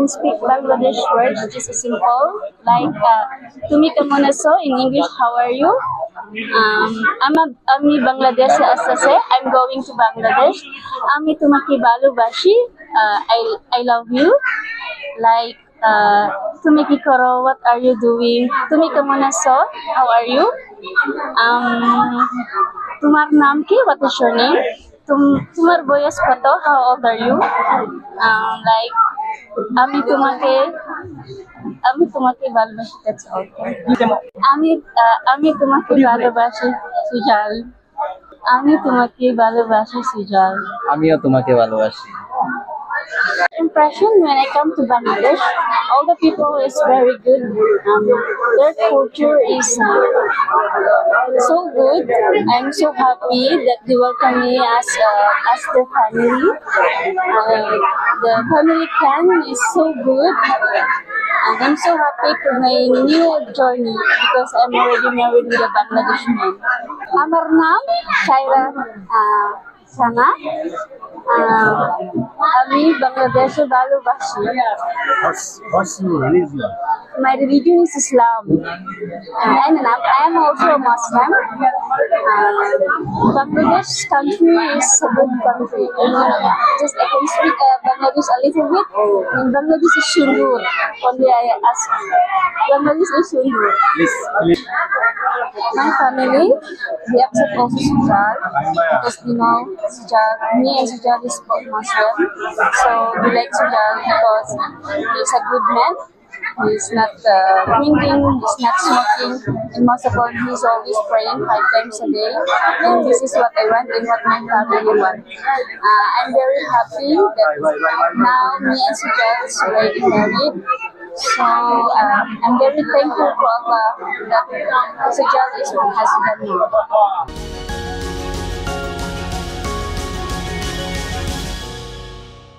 can speak Bangladesh words, just a simple, like Tumi Kamuna so in English, how are you? Ami Bangladesh asase, I'm going to Bangladesh. Ami tumaki balubashi, I love you. Like Tumi ki koro, what are you doing? Tumi kamuna so, how are you? Tumar naam ki, what is your name? Tumar boyos koto, how old are you? Like আমি তোমাকে আমি তোমাকে ভালোবাসি, that's all. আমি তোমাকে ভালোবাসি সুজাল। আমি তোমাকে ভালোবাসি সুজাল। আমিও তোমাকে ভালোবাসি। Impression when I come to Bangladesh, all the people is very good. Their culture is so good. I'm so happy that they welcome me as their family. The family plan is so good, and I'm so happy for my new journey because I'm already married with a Bangladeshi man. Amar naam Shaira Sana. আমি বাংলাদেশে ভালোবাসি। What's your religion? My religion is Islam, and I am also a Muslim. Bangladesh country is a good country. Just I can speak Bangladesh a little bit. And Bangladesh is Sundur. Only I ask. Bangladesh is Sundur. Please. My family, we accept also Sujal because we know Sujal, me and Sujal is both Muslim. So we like Sujal because he's a good man. He's not drinking, he's not smoking, and most of all, he's always praying 5 times a day. And this is what I want and what my family want. I'm very happy that now me and Sujal is already married. So I'm very thankful to Allah that Sujal is my husband now.